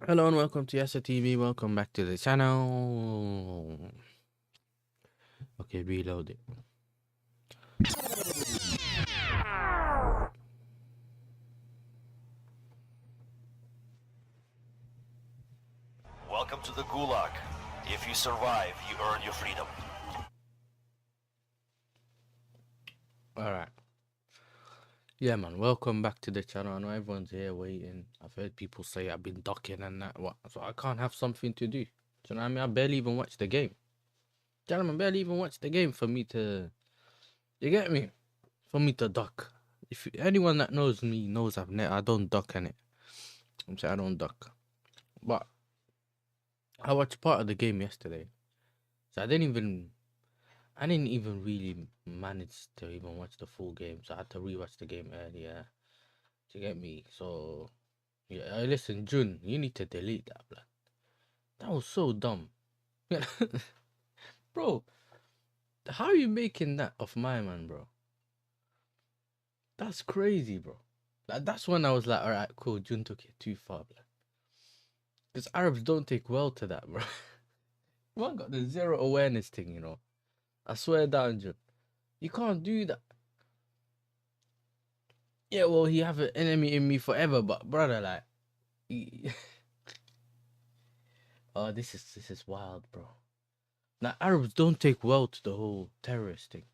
Hello and welcome to YASSERTV. Welcome back to the channel. Okay, reload it. Welcome to the Gulag. If you survive, you earn your freedom. Alright. Yeah, man. Welcome back to the channel. I know everyone's here waiting. I've heard people say I've been ducking and that. What? So I can't have something to do. Do you know what I mean? I barely even watch the game. Gentlemen, barely even watch the game for me to... You get me? For me to duck. If anyone that knows me knows I don't duck in it. I'm saying I don't duck. But I watched part of the game yesterday. So I didn't even really manage to even watch the full game. So I had to rewatch the game earlier. To get me? So yeah, listen, Jun, you need to delete that, blood. That was so dumb. Bro, how are you making that of my man, bro? That's crazy, bro. Like, that's when I was like, alright, cool, Jun took it too far, blood. Because Arabs don't take well to that, bro. Man got the zero awareness thing, you know. I swear down, Jun. You can't do that. Yeah, well, he have an enemy in me forever, but brother, like, oh, this is wild, bro. Now Arabs don't take well to the whole terrorist thing.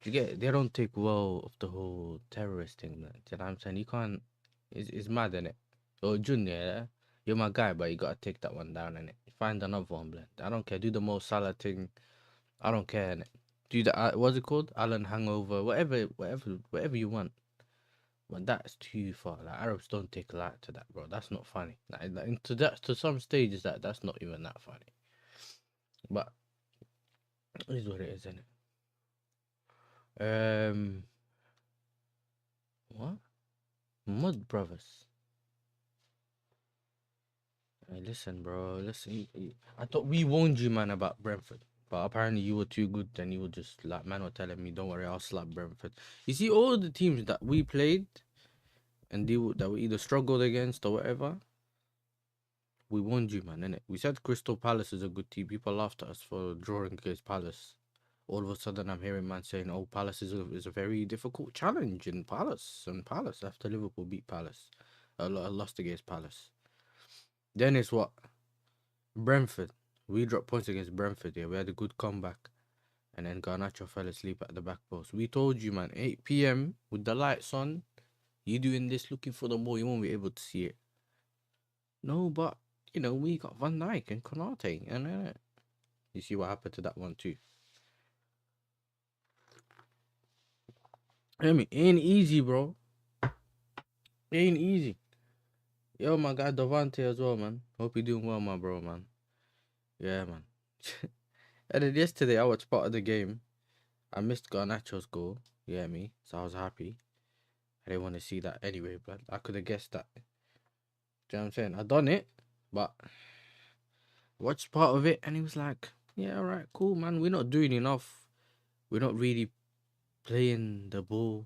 You get it? They don't take well of the whole terrorist thing, man. Do you know what I'm saying? You can't. It's mad, innit? Oh, Junior, yeah? You're my guy, but you gotta take that one down, innit? Find another one, blend. I don't care. Do the Mo Salah thing. I don't care, innit? Do the what's it called? Alan Hangover, whatever you want. But that's too far. Like, Arabs don't take light to that, bro. That's not funny. Like to some stages, that's not even that funny. But it is what it is, isn't it? What? Mud Brothers. Hey, listen, bro. Listen. I thought we warned you, man, about Brentford. But apparently you were too good. Then you were just like, man, were telling me, don't worry, I'll slap Brentford. You see, all the teams that we played and that we either struggled against or whatever, we warned you, man, innit? We said Crystal Palace is a good team. People laughed at us for drawing against Palace. All of a sudden, I'm hearing man saying, oh, Palace is a very difficult challenge in Palace. And Palace, after Liverpool beat Palace, lost against Palace. Then it's what? Brentford. We dropped points against Brentford, yeah. We had a good comeback. And then Garnacho fell asleep at the back post. We told you, man, 8 p.m. with the lights on, you doing this, looking for the ball, you won't be able to see it. No, but, you know, we got Van Dijk and Konate. And you see what happened to that one, too. I mean, ain't easy, bro. Ain't easy. Yo, my guy Devante as well, man. Hope you're doing well, my bro, man. Yeah, man. And then yesterday, I watched part of the game. I missed Garnacho's goal. Yeah, me. So I was happy. I didn't want to see that anyway, but I could have guessed that. Do you know what I'm saying? I done it, but watched part of it, and he was like, yeah, all right, cool, man. We're not doing enough. We're not really playing the ball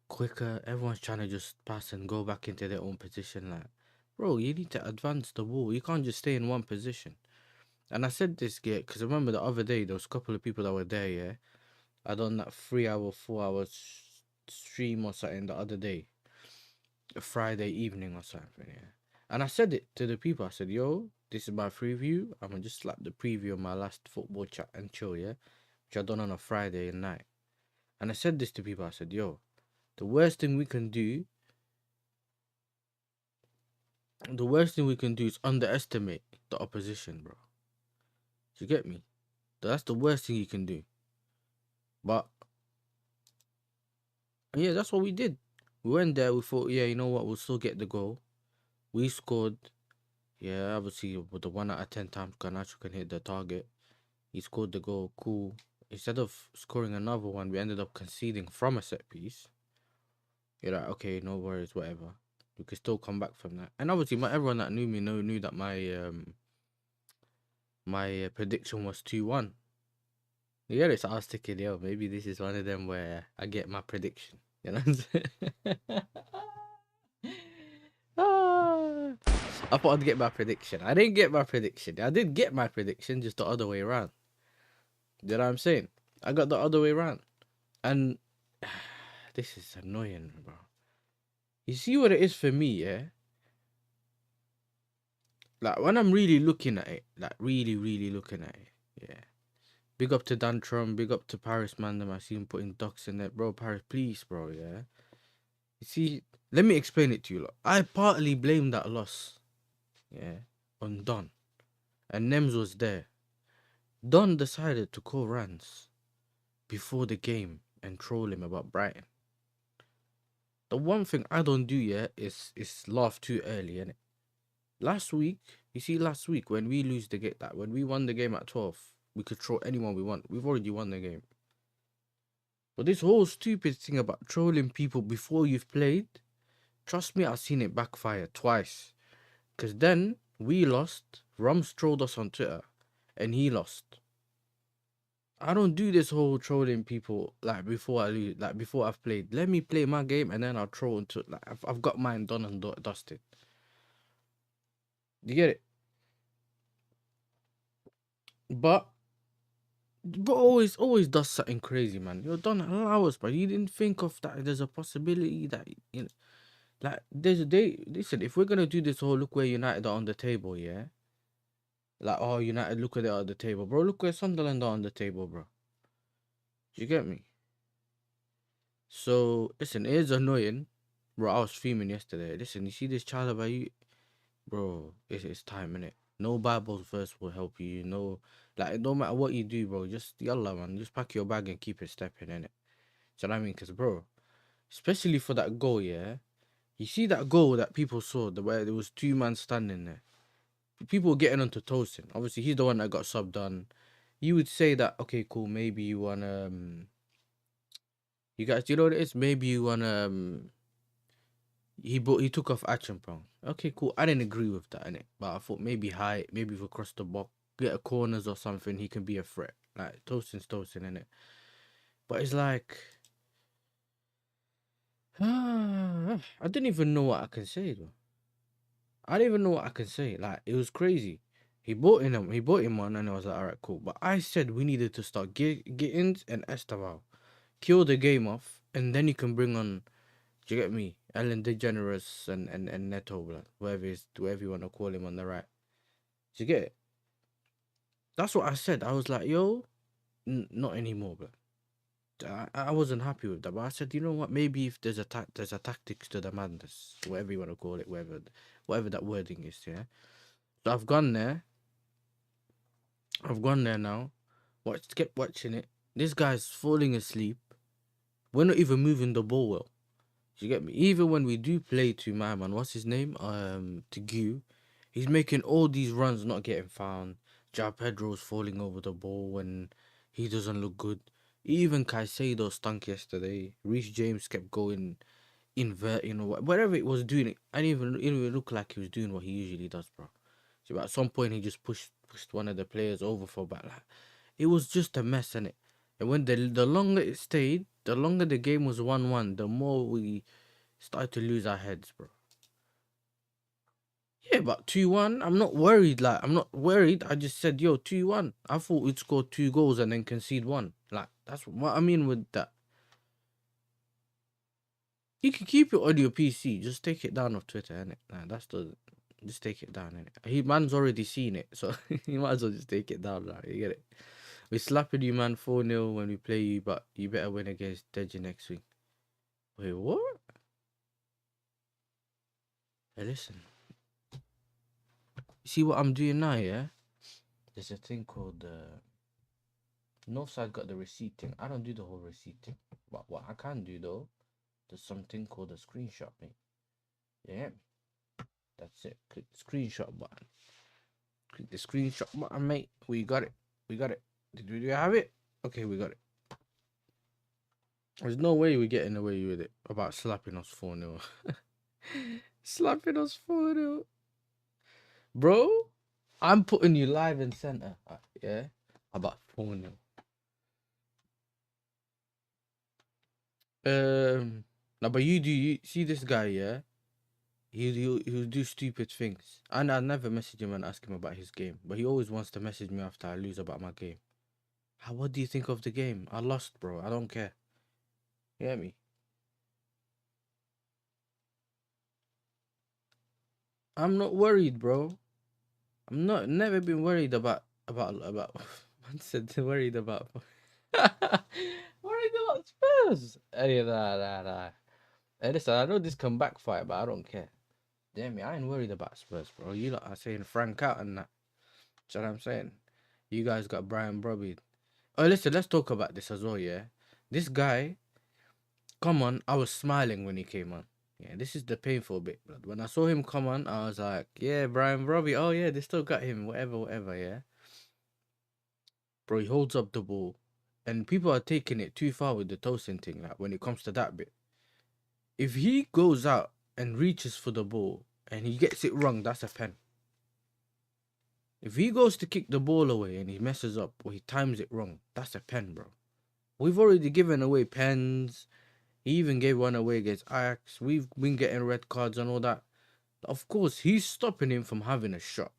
quicker. Everyone's trying to just pass and go back into their own position. Like, bro, you need to advance the ball. You can't just stay in one position. And I said this, yeah, because I remember the other day, there was a couple of people that were there, yeah. I done that 3-hour, 4-hour stream or something the other day. A Friday evening or something, yeah. And I said it to the people. I said, yo, this is my preview. I'm going to just slap the preview of my last football chat and chill, yeah. Which I done on a Friday night. And I said this to people. I said, yo, the worst thing we can do is underestimate the opposition, bro. Do you get me? That's the worst thing you can do. But yeah, that's what we did. We went there, we thought, yeah, you know what, we'll still get the goal. We scored. Yeah, obviously with the 1 out of 10 times Garnacho can hit the target. He scored the goal, cool. Instead of scoring another one, we ended up conceding from a set piece. You're like, okay, no worries, whatever. We could still come back from that. And obviously, everyone that knew me knew that my prediction was 2-1. Yeah, so I was thinking, yo, maybe this is one of them where I get my prediction. You know what I'm saying? I thought I'd get my prediction. I didn't get my prediction. I did get my prediction, just the other way around. You know what I'm saying? I got the other way around. And this is annoying, bro. You see what it is for me, yeah? Like, when I'm really looking at it, like, really looking at it, yeah. Big up to Dan Trump, big up to Paris, man. I see him putting ducks in there. Bro, Paris, please, bro, yeah? You see, let me explain it to you, look. I partly blame that loss, yeah, on Don. And Nems was there. Don decided to call Rans before the game and troll him about Brighton. The one thing I don't do yet is laugh too early, innit? Last week, you see, last week when we lose the game, that when we won the game at 12, we could troll anyone we want. We've already won the game. But this whole stupid thing about trolling people before you've played, trust me, I've seen it backfire twice. Because then we lost, Rums trolled us on Twitter, and he lost. I don't do this whole trolling people like before I lose, like before I've played. Let me play my game and then I'll troll until like I've got mine done and dusted. You get it? But always does something crazy, man. You're done hours, but you didn't think of that. There's a possibility that, you know, like there's a day. Listen, if we're gonna do this whole look where United are on the table, yeah. Like, oh, United, look at it on the table, bro. Look where Sunderland are on the table, bro. Do you get me? So listen, it is annoying, bro. I was streaming yesterday. Listen, you see this child about you, bro. It's time, innit? No Bible verse will help you. No, like, no matter what you do, bro. Just yalla, man. Just pack your bag and keep it stepping, innit? Do you know what I mean? Cause, bro, especially for that goal, yeah. You see that goal that people saw, the where there was 2 men standing there. People were getting onto Toasting. Obviously, he's the one that got subbed on. You would say that, okay, cool. Maybe you wanna, you guys, do you know what it is? Maybe you wanna, he took off action prong. Okay, cool. I didn't agree with that, innit? But I thought maybe high, maybe if we cross the box, get a corners or something, he can be a threat. Like, Toasting's Toasting, innit? But it's like, I didn't even know what I can say, though. I didn't even know what I can say. Like, it was crazy. He bought him one, and I was like, all right, cool. But I said we needed to start Gittins and Esteval, kill the game off, and then you can bring on. Do you get me? Ellen DeGeneres and Neto, blood, whatever you want to call him on the right. Do you get it? That's what I said. I was like, yo, not anymore, blood. I wasn't happy with that, but I said, you know what? Maybe if there's a tactics to the madness, whatever you want to call it, whatever that wording is, yeah. So I've gone there. I've gone there now. Kept watching it. This guy's falling asleep. We're not even moving the ball well. You get me? Even when we do play to my man, what's his name? To Gu, he's making all these runs, not getting found. Ja Pedro's falling over the ball when he doesn't look good. Even Caicedo stunk yesterday. Reece James kept going invert, you know, whatever it was doing. I didn't even look like he was doing what he usually does, bro. So at some point he just pushed one of the players over for back. Like, it was just a mess, innit? And when the longer it stayed, the longer the game was 1-1, the more we started to lose our heads, bro. Yeah, but 2-1, I'm not worried. Like, I'm not worried. I just said, yo, 2-1. I thought we'd score 2 goals and then concede 1. Like, that's what I mean with that. You can keep it on your PC. Just take it down off Twitter, innit? Nah, just take it down, innit? Man's already seen it, so he might as well just take it down, like, you get it? We're slapping you, man, 4-0 when we play you, but you better win against Deji next week. Wait, what? Hey, listen. You see what I'm doing now, yeah? There's a thing called, Northside got the receipt thing. I don't do the whole receipt thing. But what I can do, though, there's something called a screenshot, mate. Yeah? That's it. Click the screenshot button. Click the screenshot button, mate. We got it. We got it. Did we have it? Okay, we got it. There's no way we're getting away with it about slapping us 4-0. Slapping us 4-0. Bro, I'm putting you live in center. Yeah? About 4-0. No, but you see this guy, yeah? He'll do stupid things. And I never message him and ask him about his game. But he always wants to message me after I lose about my game. What do you think of the game? I lost, bro. I don't care. You get me? I'm not worried, bro. I'm not never been worried about man said worried about worried about Spurs. Hey, nah. Hey, listen, I know this can backfire, but I don't care. Damn me, I ain't worried about Spurs, bro. You lot are saying Frank out and that. Do you know what I'm saying? You guys got Brian Brobby. Oh, listen, let's talk about this as well, yeah? This guy, come on, I was smiling when he came on. Yeah, this is the painful bit, blood. When I saw him come on, I was like, yeah, Brian Brobby. Oh, yeah, they still got him. Whatever, yeah? Bro, he holds up the ball. And people are taking it too far with the toasting thing, like, when it comes to that bit. If he goes out and reaches for the ball and he gets it wrong, that's a pen. If he goes to kick the ball away and he messes up or he times it wrong, that's a pen, bro. We've already given away pens. He even gave one away against Ajax. We've been getting red cards and all that. Of course, he's stopping him from having a shot.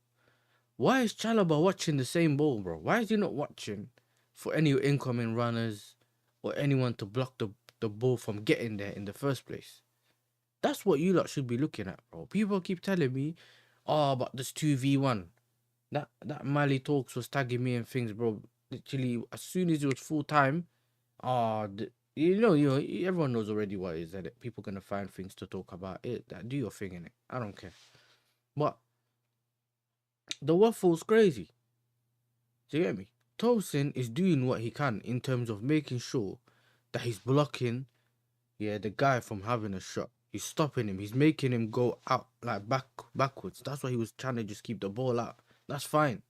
Why is Chalobah watching the same ball, bro? Why is he not watching for any incoming runners or anyone to block the ball from getting there in the first place? That's what you lot should be looking at, bro. People keep telling me, oh, but there's 2v1. That Mali Talks was tagging me and things, bro. Literally, as soon as it was full time, everyone knows already what it is, that people gonna find things to talk about. Do your thing in it. I don't care. But the waffle's crazy. Do you get me? Tosin is doing what he can in terms of making sure that he's blocking, the guy from having a shot. He's stopping him. He's making him go out like backwards. That's why he was trying to just keep the ball out. That's fine.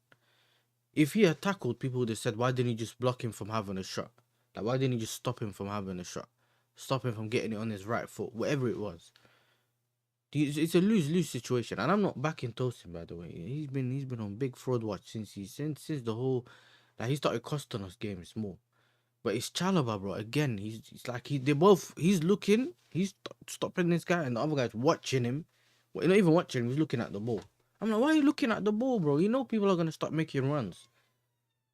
If he had tackled, people would have said, why didn't he just block him from having a shot? Like, why didn't he just stop him from having a shot? Stop him from getting it on his right foot, whatever it was. It's a lose-lose situation. And I'm not backing Tosin, by the way. He's been on big fraud watch since the whole, like, he started costing us games more. But it's Chalobah, bro. Again, he's looking, he's stopping this guy, and the other guy's watching him. Well, not even watching him, he's looking at the ball. I'm like, why are you looking at the ball, bro? You know people are going to start making runs.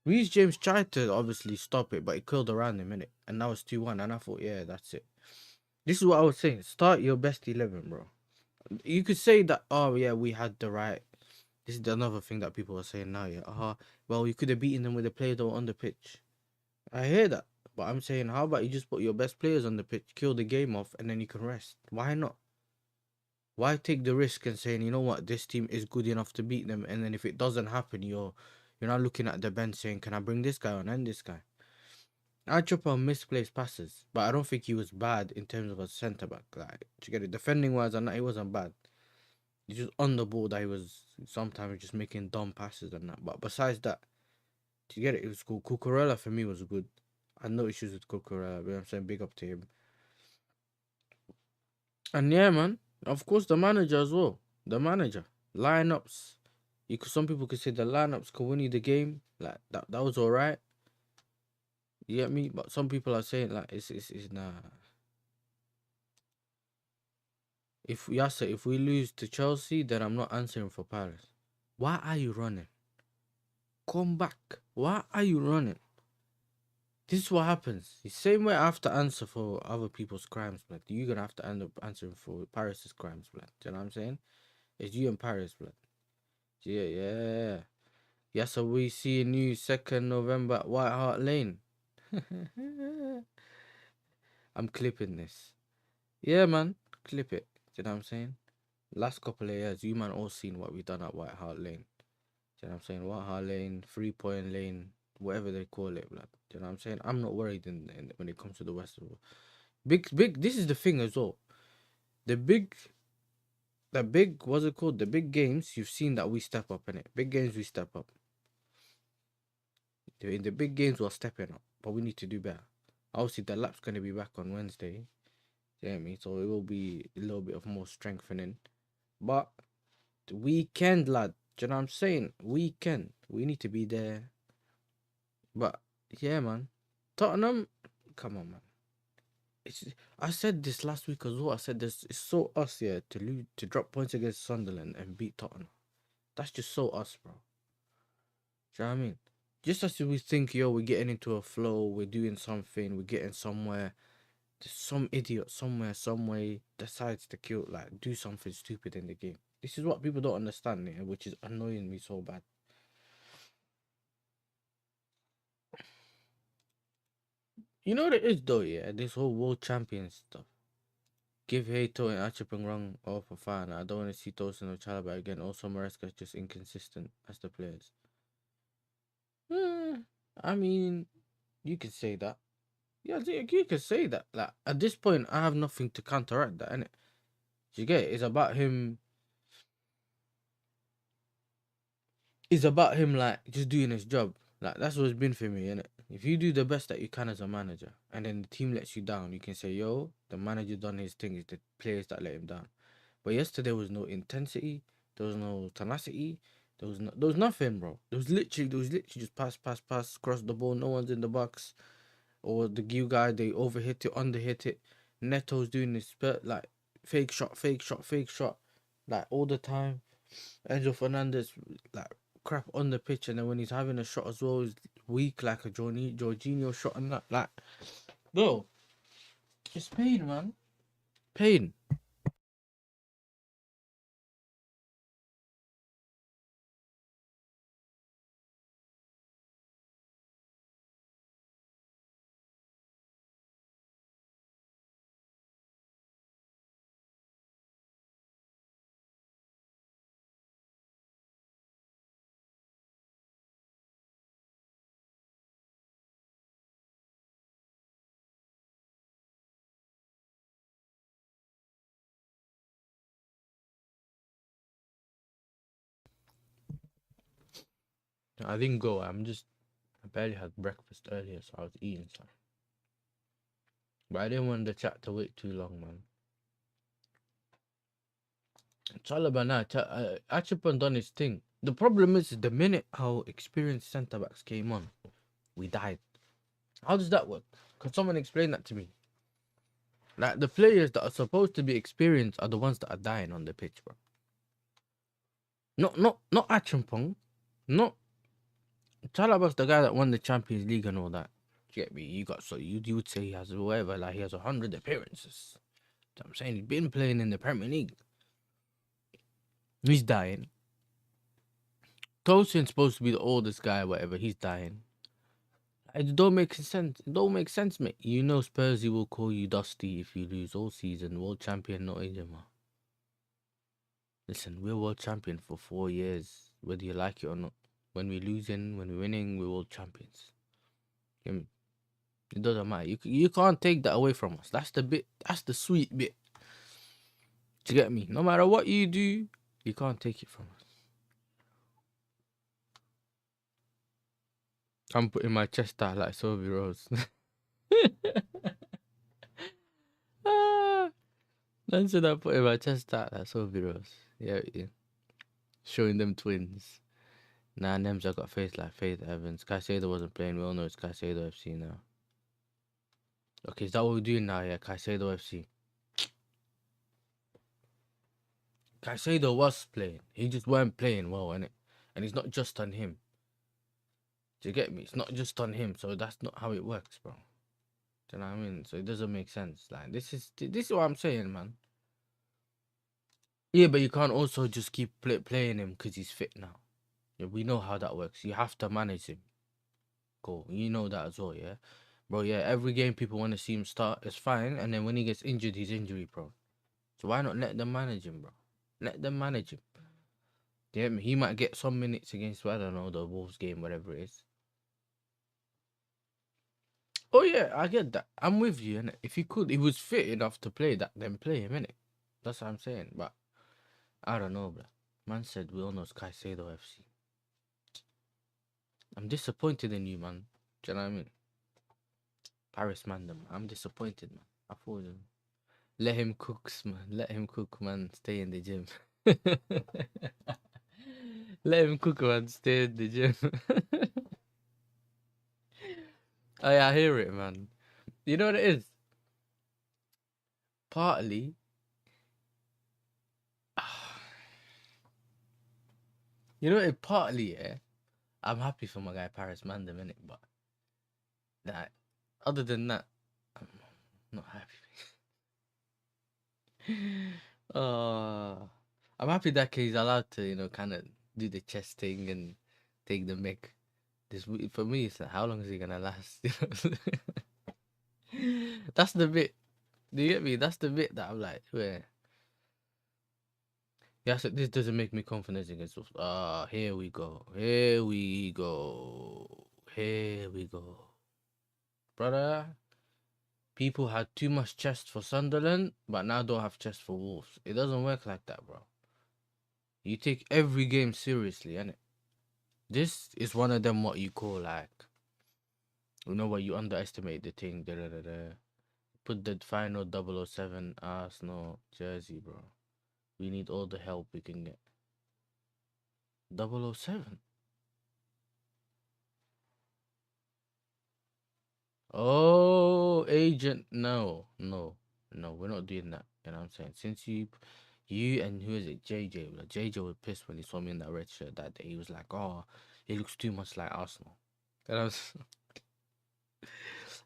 Reece James tried to obviously stop it, but he curled around him, innit? And that was 2-1, and I thought, yeah, that's it. This is what I was saying. Start your best 11, bro. You could say that, oh, yeah, we had the right. This is another thing that people are saying now, yeah. Well, you could have beaten them with the players that were on the pitch. I hear that, but I'm saying, how about you just put your best players on the pitch, kill the game off, and then you can rest? Why not? Why take the risk and saying, you know what, this team is good enough to beat them, and then if it doesn't happen, you're not looking at the bench saying, can I bring this guy on and this guy? I chop on misplaced passes, but I don't think he was bad in terms of a centre back. Like, to get it defending wise, and he wasn't bad. He's just on the ball that he was sometimes just making dumb passes and that. But besides that, to get it, it was cool. Cucurella for me was good. I had no issues with Cucurella, but I'm saying big up to him. And yeah, man, of course the manager as well. The manager lineups. Some people could say the lineups could win you the game. Like that was alright. You get me? But some people are saying like it's nah. If we lose to Chelsea, then I'm not answering for Paris. Why are you running? Come back. Why are you running? This is what happens. The same way I have to answer for other people's crimes, blood. You're gonna have to end up answering for Paris's crimes, blood. Do you know what I'm saying? It's you and Paris, blood. Yeah. Yeah, so we see a new 2nd November at White Hart Lane. I'm clipping this. Yeah, man. Clip it. Do you know what I'm saying? Last couple of years, you man all seen what we done at White Hart Lane. Do you know what I'm saying? White Hart Lane, 3-point lane, whatever they call it, blood. Do you know what I'm saying? I'm not worried when it comes to the West. Big, this is the thing as well. The big, what's it called? The big games, you've seen that we step up, innit? Big games, we step up. In the big games, we're stepping up, but we need to do better. Obviously, the lap's going to be back on Wednesday. You know what I mean? So it will be a little bit of more strengthening. But the weekend, lad. Do you know what I'm saying? Weekend. We need to be there. But, yeah, man. Tottenham, come on, man. I said this last week as well. I said this. It's so us, yeah, to lose, to drop points against Sunderland and beat Tottenham. That's just so us, bro. Do you know what I mean? Just as we think, yo, we're getting into a flow, we're doing something, we're getting somewhere. There's some idiot somewhere, some way decides to kill, like, do something stupid in the game. This is what people don't understand, yeah, which is annoying me so bad. You know what it is, though, yeah? This whole world champion stuff. Give Hato and Achapang wrong off a fan. I don't want to see Tosin or Chalaba again. Also, Maresca's just inconsistent as the players. I mean, you could say that. Yeah, you could say that. Like, at this point, I have nothing to counteract that, innit? You get it? It's about him. It's about him, like, just doing his job. Like, that's what it's been for me, innit? If you do the best that you can as a manager, and then the team lets you down, you can say, yo, the manager done his thing. It's the players that let him down. But yesterday was no intensity. There was no tenacity. There was nothing, bro. There was literally just pass, cross the ball. No one's in the box. Or the Gil guy, they overhit it, underhit it. Neto's doing this like fake shot, like all the time. Enzo Fernandez, like, crap on the pitch, and then when he's having a shot as well, he's weak like a Jorginho shot and that. Like, bro, it's pain, man. Pain. I didn't go. I barely had breakfast earlier, so I was eating some. But I didn't want the chat to wait too long, man. Chalaba now, Achapon done his thing. The problem is, the minute our experienced centre backs came on, we died. How does that work? Can someone explain that to me? Like, the players that are supposed to be experienced are the ones that are dying on the pitch, bro. Not Achampong. Not Chalaba's the guy that won the Champions League and all that. You get me? You would say he has whatever, like he has 100 appearances. I'm saying he's been playing in the Premier League. He's dying. Tosin's supposed to be the oldest guy, whatever. He's dying. It don't make sense. It don't make sense, mate. You know Spursy will call you Dusty if you lose all season. World champion, not Ijama. Listen, we're world champion for 4 years, whether you like it or not. When we're losing, when we're winning, we're world champions. It doesn't matter. You can't take that away from us. That's the bit. That's the sweet bit. Do you get me? No matter what you do, you can't take it from us. I'm putting my chest out like Sophie Rose. That's what I'm putting my chest out like Sophie Rose. Yeah. Showing them twins. Nah, Nems, I got face like Faith Evans. Caicedo wasn't playing. We all know it's Caicedo FC now. Okay, is that what we're doing now? Yeah, Caicedo FC. Caicedo was playing. He just weren't playing well, innit? And it's not just on him. Do you get me? It's not just on him, so that's not how it works, bro. Do you know what I mean? So it doesn't make sense. Like, this is what I'm saying, man. Yeah, but you can't also just keep playing him because he's fit now. Yeah, we know how that works. You have to manage him. Cool. You know that as well, yeah? Bro, yeah, every game people want to see him start, it's fine. And then when he gets injured, he's injury prone. So why not let them manage him, bro? Let them manage him. Yeah, he might get some minutes against, I don't know, the Wolves game, whatever it is. Oh, yeah, I get that. I'm with you, innit? If he was fit enough to play that, then play him, innit? That's what I'm saying. But I don't know, bro. Man said we all know it's Caicedo FC. I'm disappointed in you, man. Do you know what I mean? Paris Mandem. I'm disappointed, man. I thought let him cook, man. Let him cook, man. Stay in the gym. Let him cook, man. Stay in the gym. Oh, yeah, I hear it, man. You know what it is? partly, you know, it partly, yeah. I'm happy for my guy Paris Mandem, innit? But that, other than that, I'm not happy. I'm happy that he's allowed to, you know, kind of do the chest thing and take the mic. For me, it's like, how long is he gonna last? That's the bit. Do you get me? That's the bit that I'm like, where? Yeah, so this doesn't make me confident against. Here we go. Here we go. Here we go, brother. People had too much chest for Sunderland, but now don't have chest for Wolves. It doesn't work like that, bro. You take every game seriously, innit? This is one of them what you call like, you know what, you underestimate the thing. Da, da, da, da. Put the final 007 Arsenal jersey, bro. We need all the help we can get. 007. Oh, agent. No, we're not doing that. You know what I'm saying? Since you and who is it? JJ. Like, JJ was pissed when he saw me in that red shirt that day. He was like, oh, he looks too much like Arsenal. And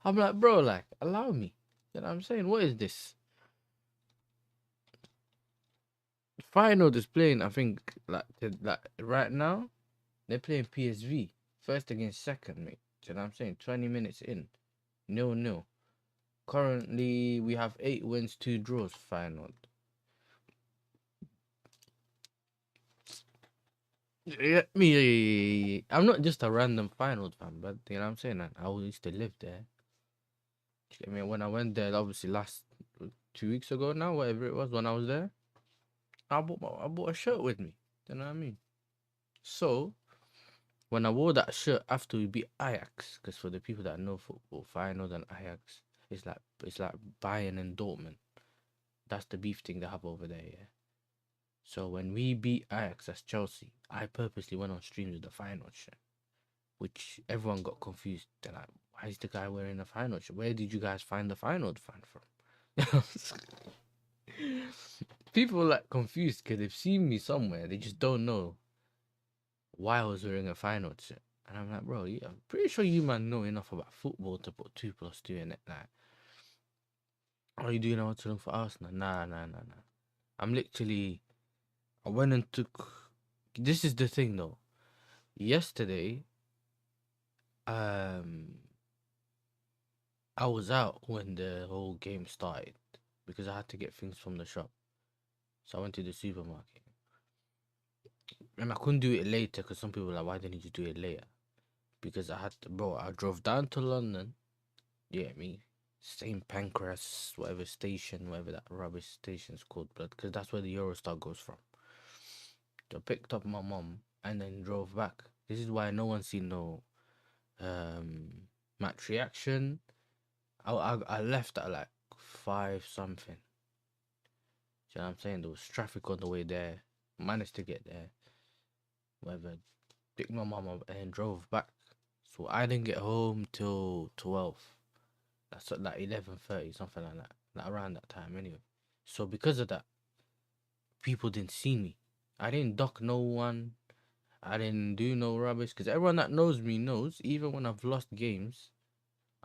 I'm like, bro, like, allow me. You know what I'm saying? What is this? Final is playing, I think, like right now, they're playing PSV. First against second, mate. You know what I'm saying? 20 minutes in. 0-0. Currently, we have 8 wins, 2 draws, final. Yeah, me. I'm not just a random final fan, but you know what I'm saying? I used to live there. I mean, when I went there, obviously last 2 weeks ago now, whatever it was, when I was there, I bought a shirt with me. You know what I mean? So when I wore that shirt after we beat Ajax, because for the people that know football, Feyenoord and Ajax, it's like Bayern and Dortmund. That's the beef thing they have over there, yeah. So when we beat Ajax as Chelsea, I purposely went on streams with the Feyenoord shirt, which everyone got confused. They're like, why is the guy wearing a Feyenoord shirt? Where did you guys find the Feyenoord fan from? People like confused because they've seen me somewhere. They just don't know why I was wearing a Feyenoord shirt. And I'm like, bro, I'm pretty sure you man know enough about football to put 2 + 2 in it. Like, are you doing what to look for Arsenal? Nah. I'm literally, I went and took, this is the thing though. Yesterday, I was out when the whole game started because I had to get things from the shop. So I went to the supermarket. And I couldn't do it later because some people were like, why didn't you do it later? Because I drove down to London. Yeah, me. St. Pancras, whatever station, whatever that rubbish station's called, but because that's where the Eurostar goes from. So I picked up my mom and then drove back. This is why no one's seen no match reaction. I left at like 5 something. You know what I'm saying? There was traffic on the way there. Managed to get there. Whatever. Picked my mom up and then drove back. So I didn't get home till 12. That's like 11:30, something like that. Like around that time anyway. So because of that, people didn't see me. I didn't duck no one. I didn't do no rubbish. Because everyone that knows me knows, even when I've lost games,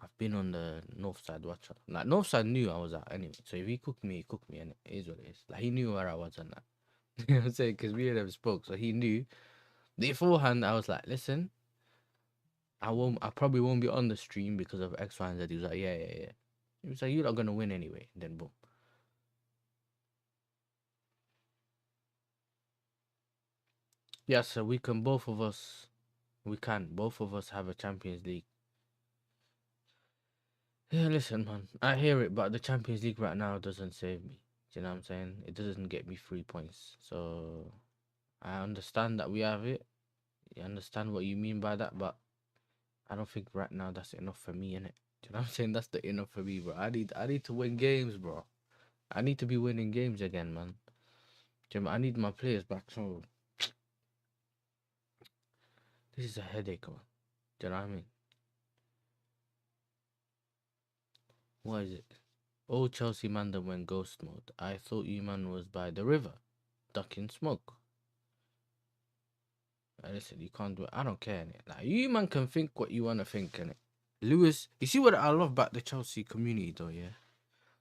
I've been on the north side watcher. Like Northside knew I was out anyway. So if he cooked me, and it is what it is. Like he knew where I was and that. You know what I'm saying? Because we never spoke. So he knew. Beforehand, I was like, listen, I probably won't be on the stream because of X, Y, and Z. He was like, yeah. He was like, you're not gonna win anyway. And then boom. Yeah, so we can both of us have a Champions League. Yeah, listen, man, I hear it, but the Champions League right now doesn't save me. Do you know what I'm saying? It doesn't get me 3 points. So I understand that we have it. You understand what you mean by that, but I don't think right now that's enough for me, innit? Do you know what I'm saying? That's the enough for me, bro. I need to win games, bro. I need to be winning games again, man. Do you know, I need my players back. So this is a headache, man. Do you know what I mean? What is it? Oh, Chelsea man that went ghost mode. I thought you man was by the river, ducking smoke. Listen, you can't do it. I don't care, innit? Like, you man can think what you want to think, innit? Lewis, you see what I love about the Chelsea community, though, yeah?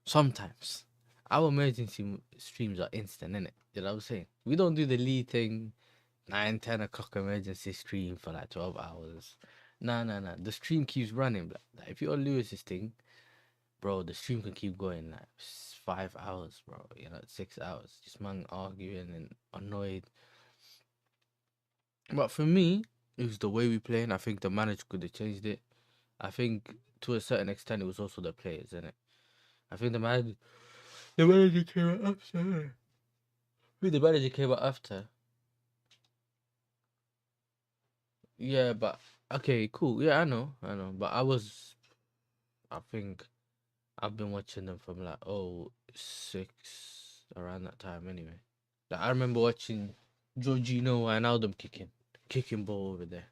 Sometimes our emergency streams are instant, innit? You know what I'm saying? We don't do the lead thing, 9, 10 o'clock emergency stream for like 12 hours. Nah. The stream keeps running. Like, if you're on Lewis's thing, bro, the stream can keep going like 5 hours, bro. You know, 6 hours. Just man arguing and annoyed. But for me, it was the way we play, and I think the manager could have changed it. I think to a certain extent, it was also the players, innit? I think the manager came out after. I think the manager came out after. Yeah, but okay, cool. Yeah, I know. But I think I've been watching them from like 06 around that time anyway. Like I remember watching Jorginho and Wijnaldum kicking ball over there.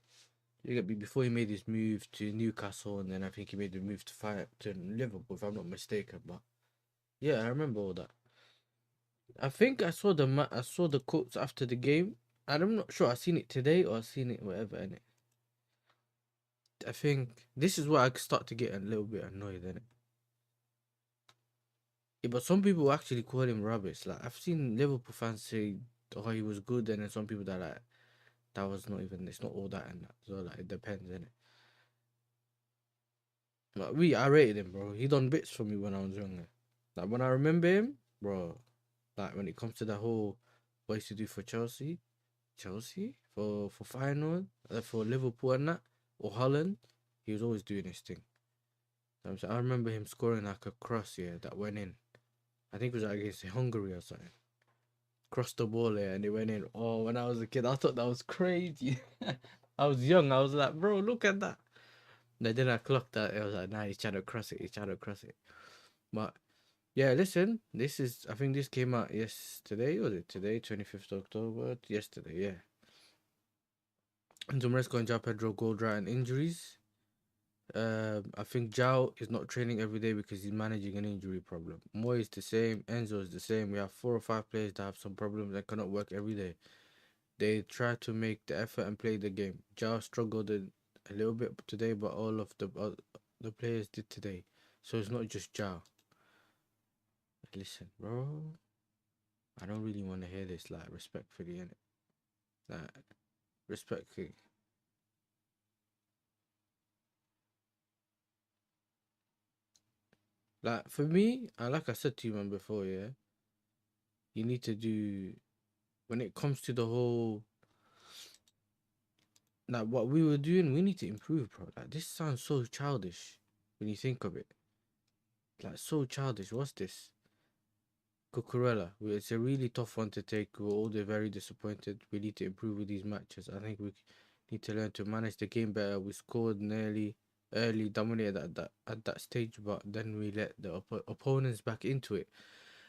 You get me before he made his move to Newcastle, and then I think he made the move to Liverpool, if I'm not mistaken. But yeah, I remember all that. I think I saw the quotes after the game, and I'm not sure I seen it today or I seen it whatever in it. I think this is where I start to get a little bit annoyed in it. Yeah, but some people actually call him rubbish. Like I've seen Liverpool fans say, "Oh, he was good," and then some people that like that was not even. It's not all that and that. So like it depends, innit? But I rated him, bro. He done bits for me when I was younger. Like when I remember him, bro. Like when it comes to the whole what he used to do for Chelsea for Feyenoord, for Liverpool and that, or Holland, he was always doing his thing. I remember him scoring like a cross, yeah, that went in. I think it was like against Hungary or something. Crossed the ball there and it went in. Oh, when I was a kid, I thought that was crazy. I was young. I was like, bro, look at that. And then I clocked that. I was like, nah, he's trying to cross it. But yeah, listen, I think this came out yesterday. Was it today, 25th October? Yesterday, yeah. And Maresco and João Pedro goal drought and injuries. I think João is not training every day because he's managing an injury problem. Mo is the same. Enzo is the same. We have 4 or 5 players that have some problems that cannot work every day. They try to make the effort and play the game. João struggled a little bit today, but all of the players did today. So it's not just João. Listen, bro. I don't really want to hear this, like, respectfully, innit? Like, respectfully. Like, for me, like I said to you, man, before, yeah, you need to do, when it comes to the whole, like, what we were doing, we need to improve, bro. Like, this sounds so childish when you think of it. Like, so childish. What's this? Cucurella. It's a really tough one to take. We're all very disappointed. We need to improve with these matches. I think we need to learn to manage the game better. We scored nearly early, dominated at that stage, but then we let the opponents back into it.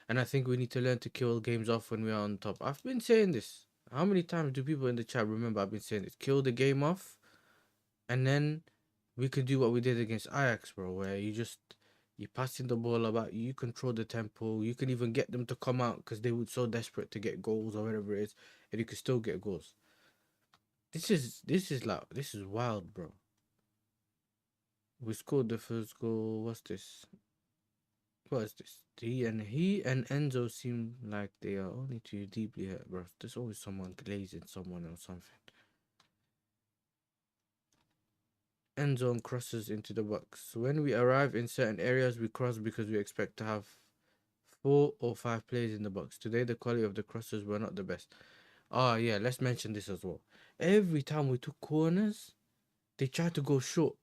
And I think we need to learn to kill games off when we are on top. I've been saying this. How many times do people in the chat remember I've been saying this? Kill the game off, and then we could do what we did against Ajax, bro, where you passing the ball about, you control the tempo, you can even get them to come out because they were so desperate to get goals or whatever it is, and you can still get goals. This is wild, bro. We scored the first goal. What's this? What is this? He and Enzo seem like they are only too deeply hurt, bro. There's always someone glazing someone or something. End zone crosses into the box. When we arrive in certain areas, we cross because we expect to have 4 or 5 players in the box. Today, the quality of the crosses were not the best. Ah, yeah, let's mention this as well. Every time we took corners, they tried to go short.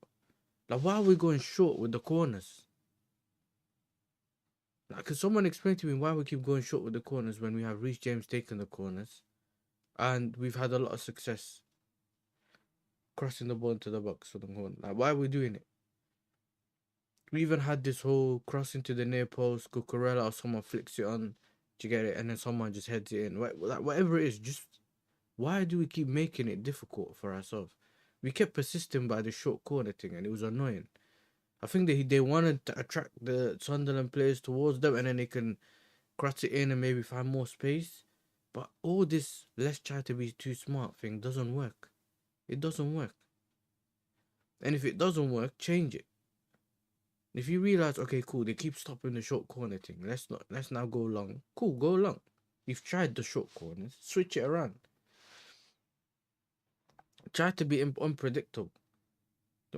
Like, why are we going short with the corners? Like, can someone explain to me why we keep going short with the corners when we have Reece James taking the corners? And we've had a lot of success crossing the ball into the box for the corner. Like, why are we doing it? We even had this whole cross into the near post, Cucurella or someone flicks it on, do you get it? And then someone just heads it in. Like, whatever it is, just why do we keep making it difficult for ourselves? We kept persisting by the short corner thing and it was annoying. I think they wanted to attract the Sunderland players towards them, and then they can cross it in and maybe find more space. But all this let's try to be too smart thing doesn't work. It doesn't work. And if it doesn't work, change it. If you realize, okay, cool, they keep stopping the short corner thing. Let's now go long. Cool, go long. You've tried the short corners. Switch it around. Try to be unpredictable.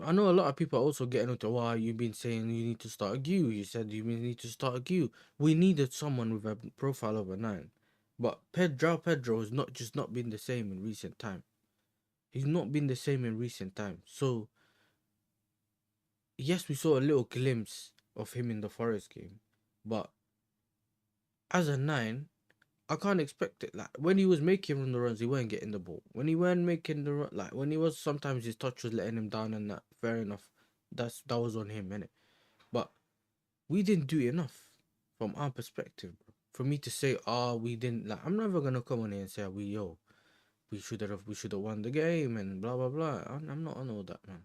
I know a lot of people are also getting into why you've been saying you need to start a Gu. You said you need to start a Gu. We needed someone with a profile of a 9. But Pedro has not been the same in recent time. He's not been the same in recent time. So yes, we saw a little glimpse of him in the Forest game. But as a 9, I can't expect it. Like when he was making the runs, he weren't getting the ball. When he weren't making the run, like when he was, sometimes his touch was letting him down, and that fair enough. That was on him, innit? But we didn't do enough from our perspective, bro. For me to say, we didn't, like, I'm never gonna come on here and say we should have won the game and blah blah blah. I'm not on all that, man.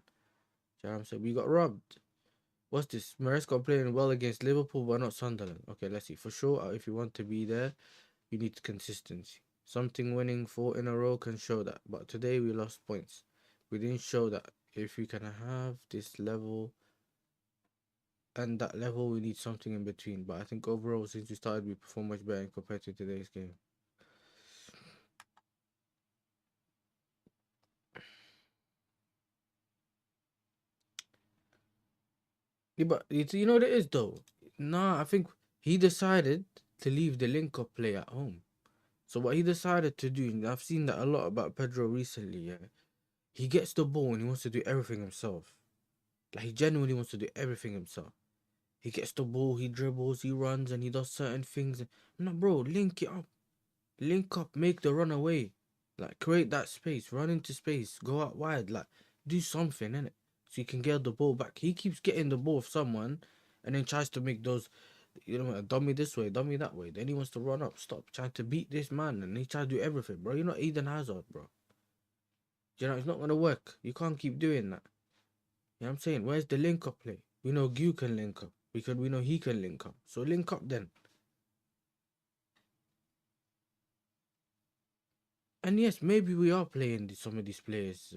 You know what I'm saying? We got robbed. What's this? Maresca playing well against Liverpool, but not Sunderland. Okay, let's see. For sure, if you want to be there, you need consistency. Something winning 4 in a row can show that. But today we lost points. We didn't show that. If we can have this level and that level, we need something in between. But I think overall, since we started, we perform much better compared to today's game. Yeah, but you know what it is though? Nah, I think he decided to leave the link-up play at home. So what he decided to do, and I've seen that a lot about Pedro recently, yeah. He gets the ball and he wants to do everything himself. Like, he genuinely wants to do everything himself. He gets the ball, he dribbles, he runs, and he does certain things. No, bro, link it up. Link up, make the run away. Like, create that space, run into space, go out wide. Like, do something, innit? So you can get the ball back. He keeps getting the ball of someone and then tries to make those, you know, dummy this way, dummy that way. Then he wants to run up, stop, trying to beat this man, and he tries to do everything, bro. You're not Eden Hazard, bro. You know, it's not going to work. You can't keep doing that. You know what I'm saying? Where's the link up play? We know Gu can link up. We know he can link up. So link up then. And yes, maybe we are playing some of these players.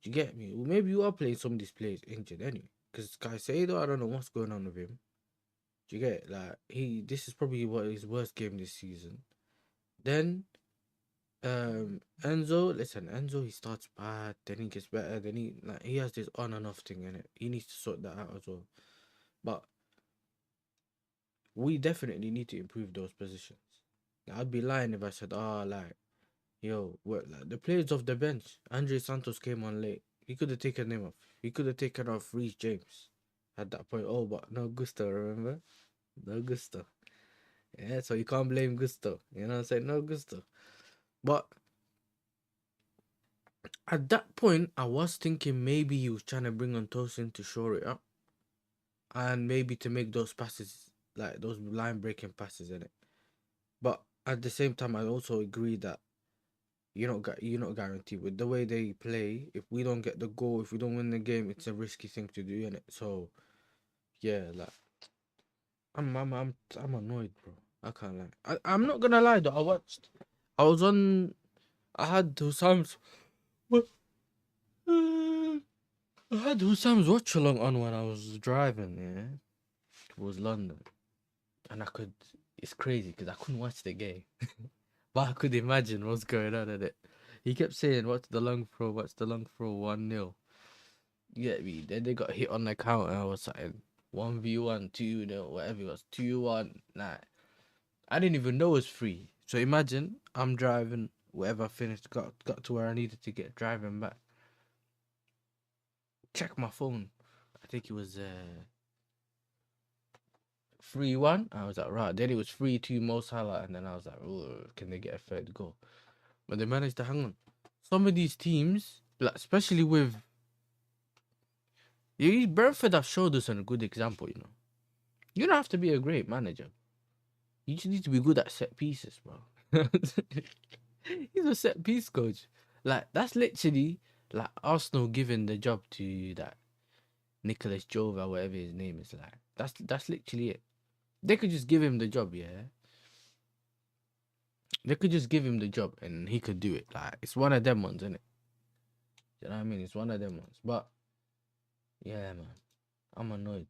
You get me? Well, maybe you are playing some of these players injured anyway. Because Caicedo, I don't know what's going on with him. Do you get it? Like, this is probably his worst game this season. Then Enzo, he starts bad, then he gets better, then he has this on and off thing in it. He needs to sort that out as well. But we definitely need to improve those positions. I'd be lying if I said, like, yo, what, like, the players off the bench. Andre Santos came on late. He could have taken him off. He could have taken off Reece James at that point. Oh, but no Gusto, remember? No Gusto. Yeah, so you can't blame Gusto. You know what I'm saying? No Gusto. But at that point, I was thinking maybe he was trying to bring on Tosin to shore it up. And maybe to make those passes, like those line breaking passes in it. But at the same time, I also agree that you're not guaranteed with the way they play. If we don't get the goal, if we don't win the game, it's a risky thing to do, innit? So yeah, like I'm annoyed, bro. I can't lie. I'm not gonna lie though. I had Husam's what? I had Husam's watch along on when I was driving, yeah, towards London, and it's crazy because I couldn't watch the game. But I could imagine what's going on in it. He kept saying, "What's the long throw? What's the long throw? 1-0." You get me? Then they got hit on the counter. I was saying 1v1, 2-0, whatever it was, 2-1. Nah, I didn't even know it was free. So imagine I'm driving, whatever. Finished, got to where I needed to get, driving back. Check my phone. I think it was 3-1. I was like, right. Then it was 3-2 Mo Salah, and then I was like, oh, can they get a third goal? But they managed to hang on. Some of these teams, like, especially with Brentford, have showed us a good example. You know, you don't have to be a great manager. You just need to be good at set pieces, bro. He's a set piece coach. Like, that's literally like Arsenal giving the job to that Nicholas Jova, whatever his name is. Like that's literally it. They could just give him the job, yeah. They could just give him the job and he could do it. Like it's one of them ones, isn't it? You know what I mean? It's one of them ones. But yeah, man, I'm annoyed.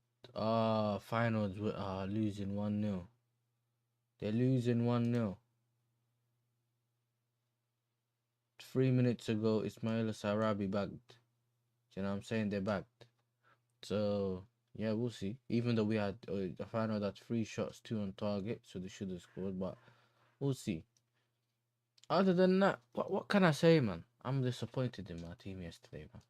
Finals losing 1-0. They're losing 1-0. 3 minutes ago, Ismail Sarabi bagged. You know what I'm saying? They're bagged. So yeah, we'll see. Even though we had a final that's 3 shots, 2 on target, so they should have scored, but we'll see. Other than that, what can I say, man? I'm disappointed in my team yesterday, man.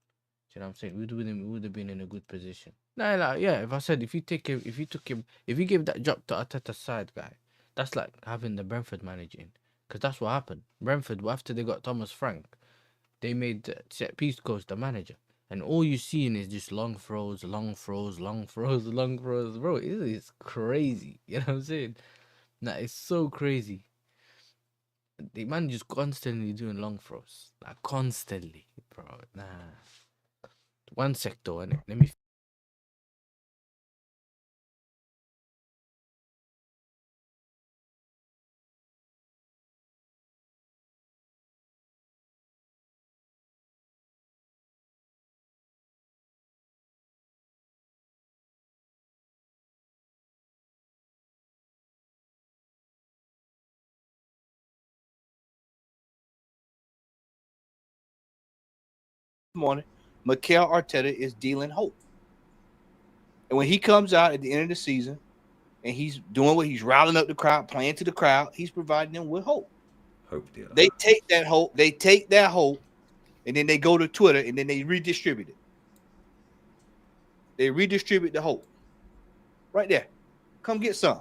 You know what I'm saying? We would have been in a good position. Nah, like, yeah, if you give that job to Arteta's side guy, that's like having the Brentford manager in. Because that's what happened. Brentford, after they got Thomas Frank, they made set piece coach the manager. And all you seeing is just long throws, long throws, long throws, long throws. Bro, it's crazy. You know what I'm saying? Nah, it's so crazy. The man just constantly doing long throws. Like, constantly, bro. Nah. One sector, innit? Let me... morning, Mikel Arteta is dealing hope. And when he comes out at the end of the season and he's doing what he's riling up the crowd, playing to the crowd, he's providing them with hope. Hope dealer. They take that hope, and then they go to Twitter and then they redistribute it. They redistribute the hope. Right there. Come get some.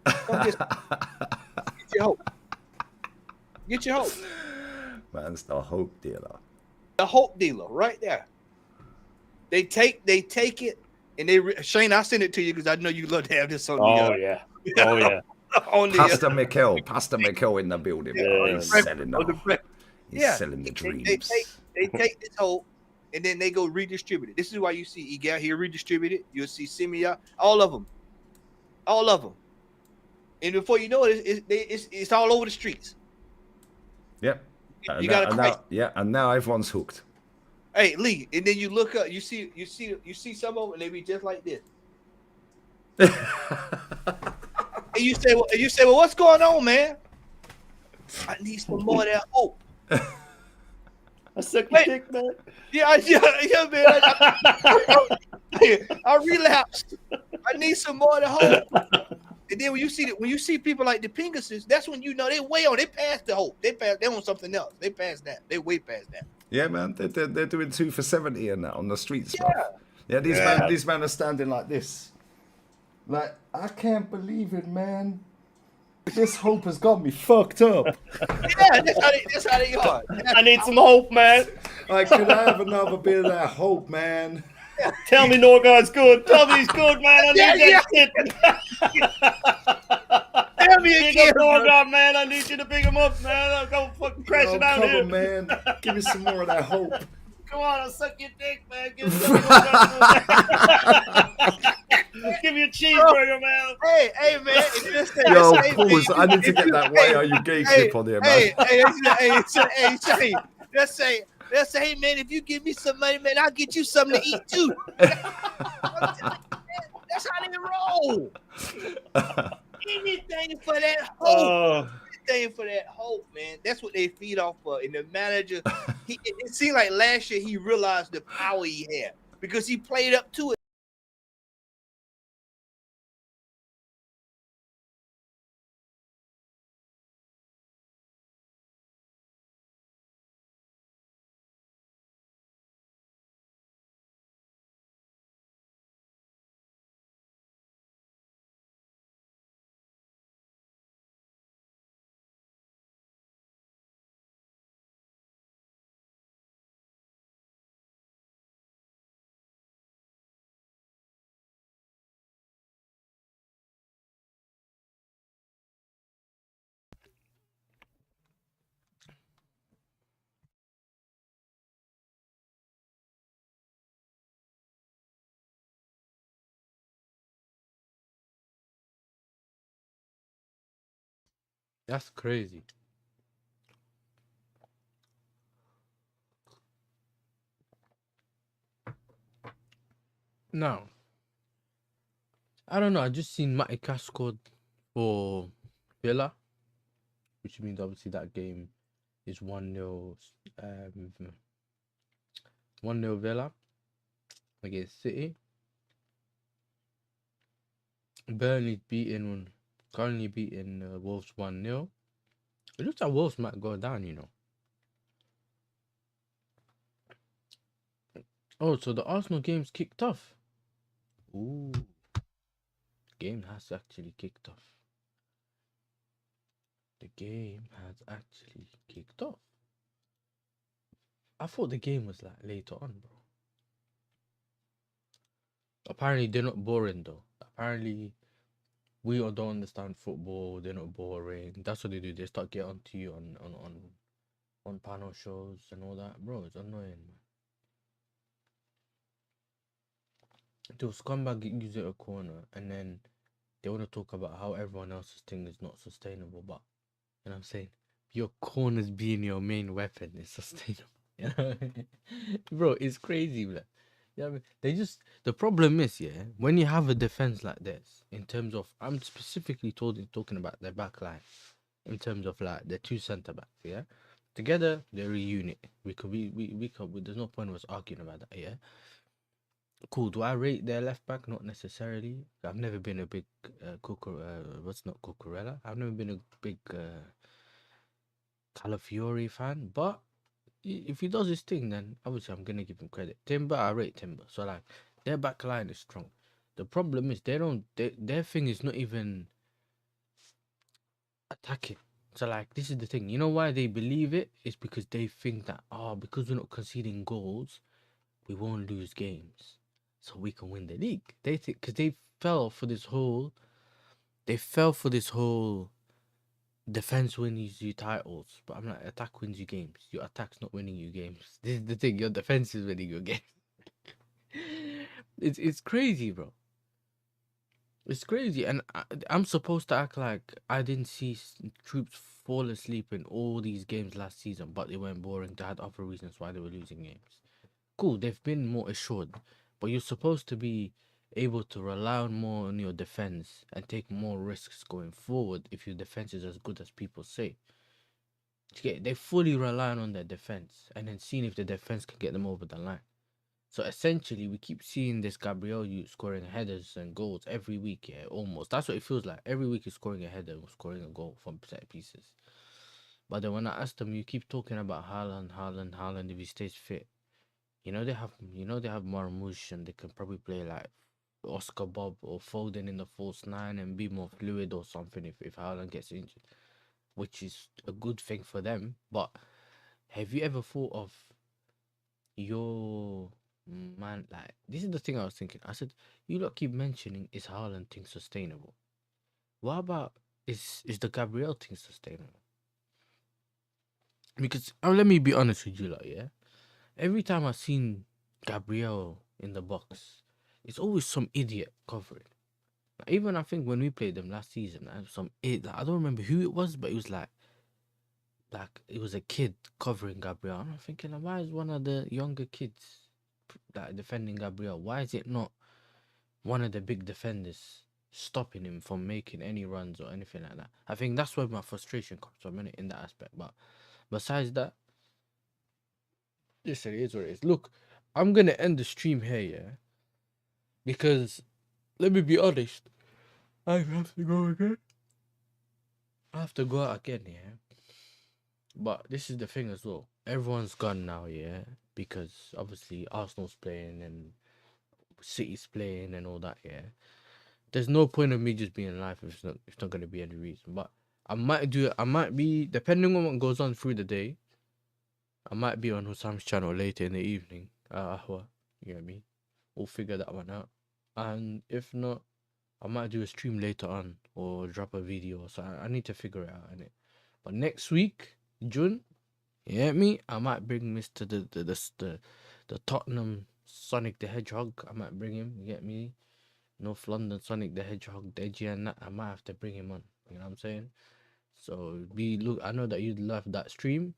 Come get some. Get your hope. Get your hope. Man's the hope dealer. The hope dealer, right there. They take it, and Shane, I'll send it to you because I know you love to have this on. Oh yeah. On Pastor Mikel in the building. Yeah. He's selling the, Yeah. selling the dreams. They take this hope, and then they go redistribute it. This is why you see Igal here redistributed. You'll see Simia, all of them. And before you know it, it's all over the streets. Yep. You got to and now everyone's hooked. Hey Lee, and then you look up, you see some of them, and they be just like this. And you say, well, what's going on, man? I need some more of that hope. I suck your dick, man. Yeah, man. I relapsed. I need some more of the hope. And then when you see people like the Pinguses, that's when you know they way on. They past the hope. They on something else. They past that. They way past that. Yeah, man. They're doing 2 for 70 and that on the streets, Yeah. bro. Yeah, these men are standing like this. Like, I can't believe it, man. This hope has got me fucked up. Yeah, that's how they are. I need some hope, man. Like, can I have another bit of that hope, man? Tell me Norgard's good. Tell me he's good, man. I need that shit. Tell me Big again, up Norgard, man. I need you to big him up, man. I'll go fucking crashing out here. Man. Give me some more of that hope. Come on, I'll suck your dick, man. Give me a cheeseburger, man. Hey, man. Yo, pause. I need to get that Why Are You Gay clip on there, man. Hey, let's say, hey, man, if you give me some money, man, I'll get you something to eat, too. That's how they roll. Anything for that hope. Anything for that hope, man. That's what they feed off of. And the manager, it seemed like last year he realized the power he had because he played up to it. That's crazy. Now, I don't know. I just seen MIKEZ scored for Villa, which means obviously that game is 1-0. 1-0 Villa against City. Burnley currently beating Wolves 1-0. It looks like Wolves might go down, you know. Oh, so the Arsenal game's kicked off. Ooh. Game has actually kicked off. The game has actually kicked off. I thought the game was like later on, bro. Apparently they're not boring though. Apparently we all don't understand football. They're not boring. That's what they do. They start getting onto you on panel shows and all that, bro. It's annoying, man. They'll scumbag use it a corner, and then they want to talk about how everyone else's thing is not sustainable. But you know what I'm saying, your corners being your main weapon is sustainable. You know, bro, it's crazy, man. Yeah, I mean, the problem is, yeah, when you have a defense like this, in terms of, I'm specifically talking about their back line, in terms of like the two centre backs, yeah, together they're a unit. We could there's no point of us arguing about that, yeah. Cool. Do I rate their left back? Not necessarily. I've never been a big Cucurella. I've never been a big Calafiori fan, but if he does his thing, then obviously I'm gonna give him credit. Timber, I rate Timber. So like their back line is strong. The problem is their thing is not even attacking. So like this is the thing. You know why they believe it? It's because they think that because we're not conceding goals, we won't lose games, so we can win the league. They think because they fell for this whole defense wins you titles, but I'm like, attack wins you games. Your attack's not winning you games. This is the thing. Your defense is winning your games. It's crazy, bro. It's crazy, and I'm supposed to act like I didn't see troops fall asleep in all these games last season, but they weren't boring. They had other reasons why they were losing games. Cool, they've been more assured, but you're supposed to be able to rely on more on your defense and take more risks going forward if your defense is as good as people say. They're fully relying on their defense and then seeing if the defense can get them over the line. So essentially, we keep seeing this Gabriel scoring headers and goals every week, yeah, almost. That's what it feels like. Every week he's scoring a header or scoring a goal from set pieces. But then when I asked them, you keep talking about Haaland, if he stays fit. You know they have Marmoush, and they can probably play like Oscar Bob or Foden in the false nine and be more fluid or something if Haaland gets injured, which is a good thing for them. But have you ever thought of your man? Like, this is the thing I was thinking. I said, you lot keep mentioning, is Haaland thing sustainable? What about is the Gabriel thing sustainable? Because let me be honest with you lot, yeah. Every time I've seen Gabriel in the box, it's always some idiot covering. Like, even I think when we played them last season, some idiot. Like, I don't remember who it was, but it was like it was a kid covering Gabriel. And I'm thinking, like, why is one of the younger kids like defending Gabriel? Why is it not one of the big defenders stopping him from making any runs or anything like that? I think that's where my frustration comes from in that aspect. But besides that, listen, it is what it is. Look, I'm gonna end the stream here, yeah. Because let me be honest, I have to go again. I have to go out again, yeah. But this is the thing as well. Everyone's gone now, yeah. Because obviously Arsenal's playing and City's playing and all that, yeah. There's no point of me just being live if it's not gonna be any reason. But I might be, depending on what goes on through the day, I might be on Husam's channel later in the evening. You get what I mean? We'll figure that one out. And if not, I might do a stream later on or drop a video. So I need to figure it out, innit? But next week, June, you get me? I might bring Mr. the Tottenham Sonic the Hedgehog. I might bring him, you get me? North London Sonic the Hedgehog, Deji and that. I might have to bring him on. You know what I'm saying? So look. I know that you love that stream.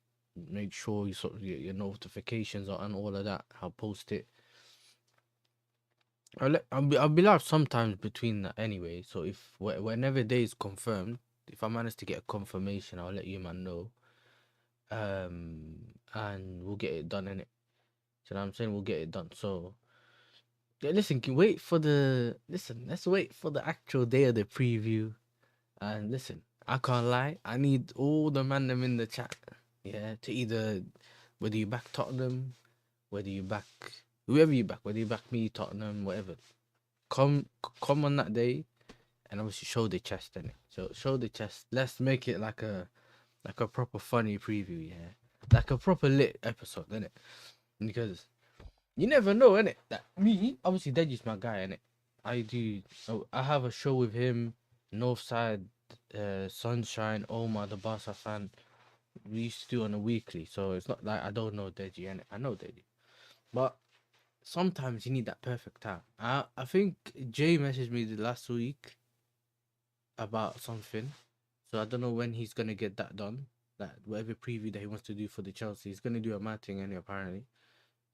Make sure you sort of your notifications are on, all of that. I'll post it. I'll be live sometimes between that anyway. So if whenever day is confirmed, if I manage to get a confirmation, I'll let you man know. And we'll get it done, innit? You know what I'm saying? We'll get it done. So yeah, listen, let's wait for the actual day of the preview. And listen, I can't lie, I need all the man them in the chat, yeah, to either, whether you back Tottenham, whether you back whoever you back, whether you back me, Tottenham, whatever, come on that day, and obviously show the chest, innit? So show the chest. Let's make it like a proper funny preview, yeah, like a proper lit episode, innit? Because you never know, innit? That me, obviously, Deji's my guy, innit? I have a show with him, Northside, Sunshine, Omar, the Barca fan. We used to do on a weekly, so it's not like I don't know Deji, innit? I know Deji. But sometimes you need that perfect time. I think Jay messaged me the last week about something. So I don't know when he's gonna get that done. Like whatever preview that he wants to do for the Chelsea, he's gonna do a mad thing anyway, apparently.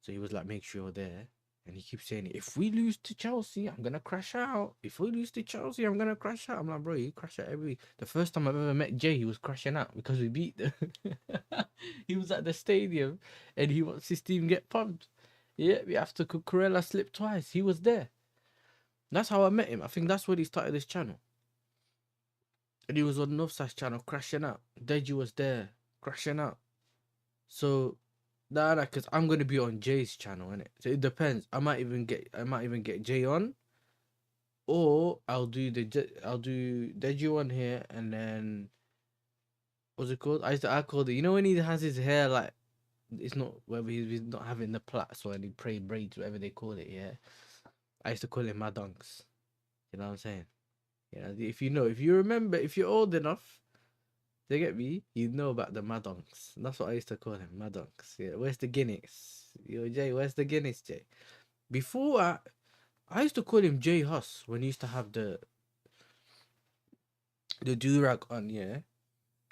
So he was like, make sure you're there. And he keeps saying, if we lose to Chelsea, I'm gonna crash out. If we lose to Chelsea, I'm gonna crash out. I'm like, bro, you crash out every week. The first time I've ever met Jay, he was crashing out because we beat them. He was at the stadium and he wants his team get pumped. Yeah, we have to Cucurella slip twice. He was there. That's how I met him. I think that's when he started his channel. And he was on Northside's channel crashing out. Deji was there crashing out. So because I'm gonna be on Jay's channel, innit? So it depends. I might even get Jay on, or I'll do Deji one here, and then what's it called? I called it. You know when he has his hair like it's not whether he's not having the plaits or any braids, whatever they call it. Yeah, I used to call him Madonks. You know what I'm saying? Yeah, if you remember, if you're old enough. They get me? You know about the Madonks. That's what I used to call him, Madonks. Yeah, where's the Guinness? Yo, Jay, where's the Guinness, Jay? Before I used to call him Jay Huss when he used to have the do-rag on, yeah.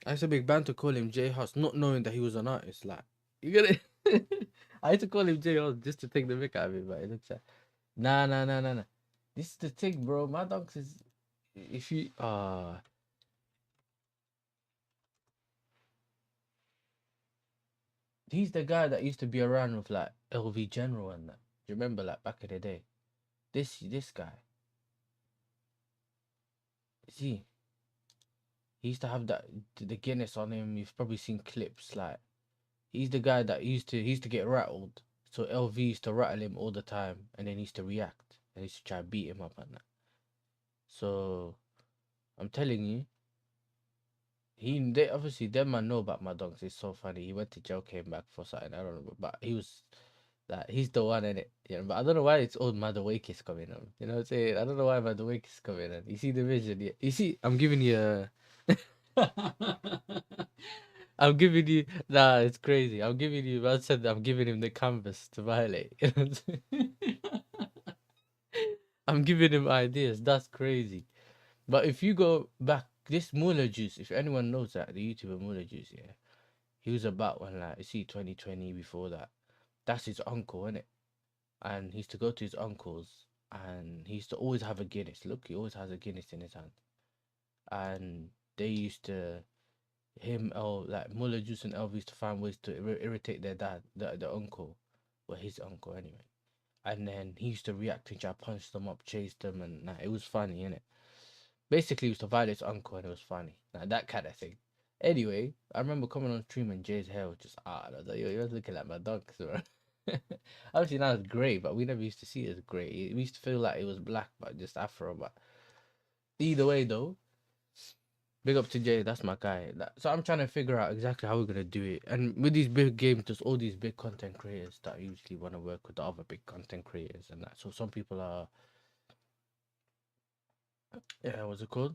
I used to big band to call him Jay Huss, not knowing that he was an artist. Like, you get it? I used to call him Jay Huss just to take the mick out of it, but it looks like nah. This is the thing, bro. Madonks is if you he's the guy that used to be around with like LV General and that. Do you remember like back in the day? This guy. See, he used to have the Guinness on him. You've probably seen clips like he's the guy that used to get rattled. So LV used to rattle him all the time, and then he used to react and he used to try to beat him up and that. So I'm telling you. They obviously them man know about my dogs. It's so funny. He went to jail, came back for something. I don't know, but he was like he's the one in it. You know, but I don't know why it's old Madawake is coming on. You know what I'm saying? I don't know why Madawake is coming on. You see the vision? Yeah. You see, I'm giving you I'm giving you it's crazy. I'm giving you I said I'm giving him the canvas to violate. You know what I'm saying? I'm giving him ideas. That's crazy. But if you go back, this Muller Juice, if anyone knows that, the YouTuber Muller Juice, yeah, he was about when, like, you see 2020 before that. That's his uncle, innit? And he used to go to his uncle's, and he used to always have a Guinness. Look, he always has a Guinness in his hand. And they used to, Muller Juice and Elvis used to find ways to irritate their dad, the uncle, or his uncle anyway. And then he used to react and try to punch them up, chase them, and it was funny, innit? Basically, he used to violate his uncle, and it was funny. That kind of thing. Anyway, I remember coming on stream and Jay's hair was just I was like, yo, you're looking like my dog, bro. Obviously now it's grey, but we never used to see it as grey. We used to feel like it was black, but just afro. But either way, though, big up to Jay. That's my guy. So I'm trying to figure out exactly how we're gonna do it. And with these big games, there's all these big content creators that usually want to work with the other big content creators and that. So some people are. Yeah, what's it called?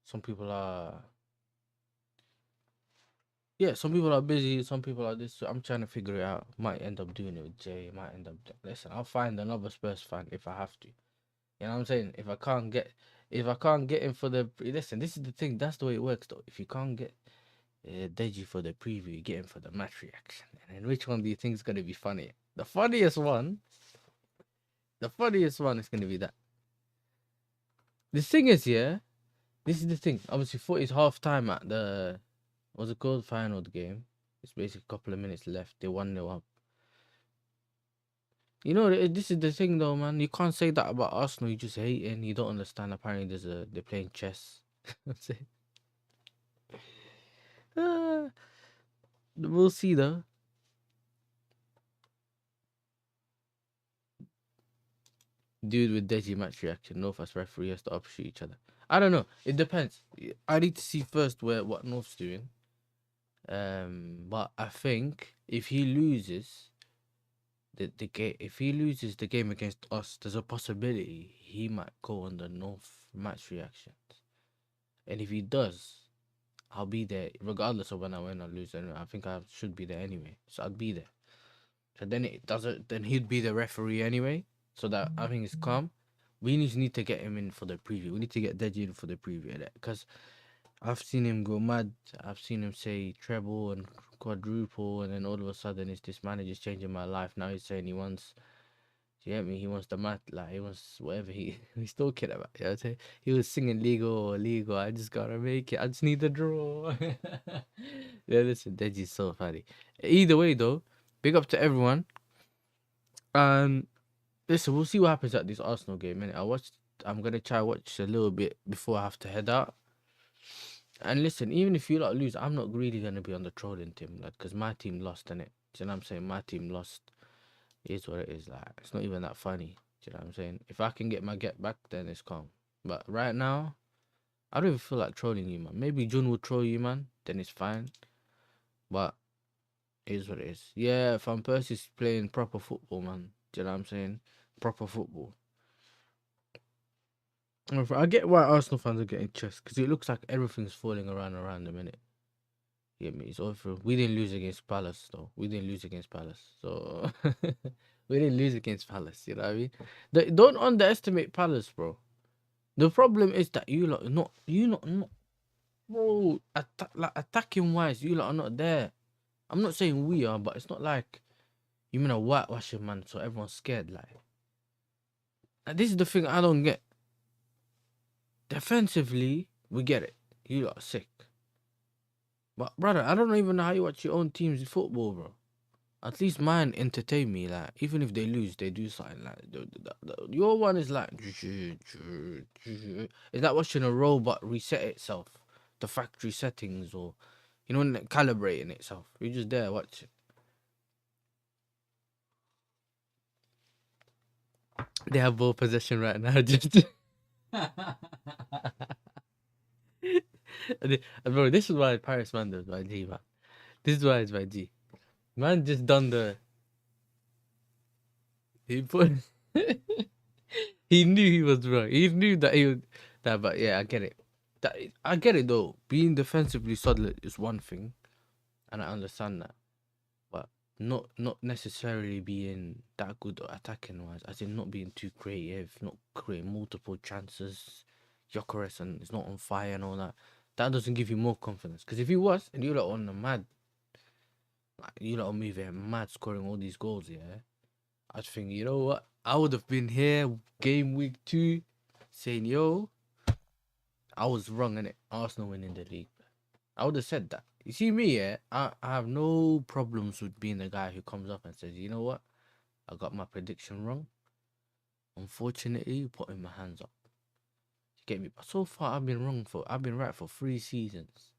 Some people are. Yeah, some people are busy. Some people are this. So I'm trying to figure it out. Might end up doing it with Jay. Listen, I'll find another Spurs fan if I have to. You know what I'm saying? If I can't get, If I can't get him for the listen, this is the thing. That's the way it works, though. If you can't get Deji for the preview, you get him for the match reaction. And then which one do you think is gonna be funnier? The funniest one is gonna be that. The thing is, yeah, this is the thing. Obviously, it's half time at the what's it called? Final game. It's basically a couple of minutes left. They 1-0 up. You know, this is the thing though, man. You can't say that about Arsenal. You just hate it and you don't understand. Apparently, they're playing chess. We'll see though. Dude with Deji match reaction. North as referee has to upshoot each other. I don't know. It depends. I need to see first what North's doing. But I think if he loses the game, the game against us, there's a possibility he might go on the North match reactions. And if he does, I'll be there regardless of when I win or lose. Anyway, I think I should be there anyway, so I'd be there. So then he'd be the referee anyway. So that I think it's calm. We just need to get him in for the preview. We need to get Deji in for the preview of that because I've seen him go mad. I've seen him say treble and quadruple, and then all of a sudden it's this manager's changing my life. Now he's saying he wants, do you get me? He wants the math, like he wants whatever he's talking about. You know what I'm saying? He was singing legal. I just gotta make it. I just need the draw. Yeah, listen, Deji's so funny. Either way though, big up to everyone. Listen, we'll see what happens at this Arsenal game, innit? I'm gonna try watch a little bit before I have to head out. And listen, even if you lot lose, I'm not really gonna be on the trolling team, like, cause my team lost, innit? Do you know what I'm saying? My team lost. It is what it is. Like, it's not even that funny. Do you know what I'm saying? If I can get my get back, then it's calm. But right now, I don't even feel like trolling you, man. Maybe Jun will troll you, man. Then it's fine. But it is what it is. Yeah, Van Persie's playing proper football, man. Do you know what I'm saying? Proper football. I get why Arsenal fans are getting chest because it looks like everything's falling around the minute. You get me? It's all through. We didn't lose against Palace though. So we didn't lose against Palace. You know what I mean? Don't underestimate Palace, bro. The problem is that you lot not, bro. Attacking wise, you lot are not there. I'm not saying we are, but it's not like you mean a whitewashing, man. So everyone's scared, like. And this is the thing I don't get. Defensively, we get it. You lot are sick. But brother, I don't even know how you watch your own team's football, bro. At least mine entertain me. Like, even if they lose, they do something. Like, your one is like, it's like watching a robot reset itself, the factory settings, or you know, calibrating itself. You're just there, watch it. They have ball possession right now. Just bro, this is why Paris man does my G, man. This is why it's my G. Man just done the. He put. He knew he was wrong. He knew that he would. That, but yeah, I get it. I get it though. Being defensively solid is one thing, and I understand that. But not necessarily being that good attacking wise. As in not being too creative, not creating multiple chances. Yakuub and it's not on fire and all that. That doesn't give you more confidence. Because if he was, and you lot on the mad, like you lot are moving mad, scoring all these goals, yeah, I think, you know what? I would have been here game week 2 saying, yo, I was wrong, innit? Arsenal winning the league. I would have said that. You see me, yeah, I have no problems with being the guy who comes up and says, you know what? I got my prediction wrong. Unfortunately, putting my hands up. You get me? But so far, I've been right for 3 seasons.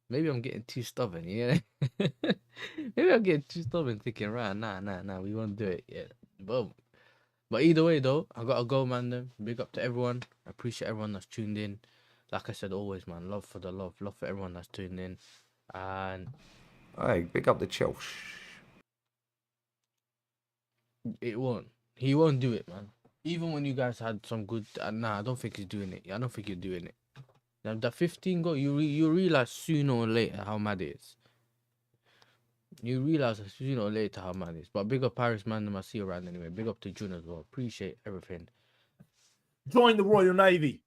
Maybe I'm getting too stubborn, yeah? Maybe I'm getting too stubborn thinking, right, nah, we won't do it, yeah. Boom. But either way, though, I gotta go, man. Big up to everyone. I appreciate everyone that's tuned in. Like I said, always, man, love for everyone that's tuned in. And Hey, big up the Chelsea. it won't. He won't do it, man. Even when you guys had some good... nah, I don't think he's doing it. I don't think you're doing it. Now, that 15 goal, you realize sooner or later how mad it is. You realize sooner or later how mad it is. But big up Paris, man. I see you around anyway. Big up to June as well. Appreciate everything. Join the Royal Navy.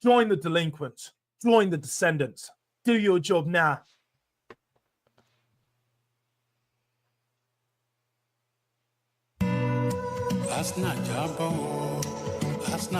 Join the delinquents. Join the descendants. Do your job now. Last night, y'all, bro. Last night.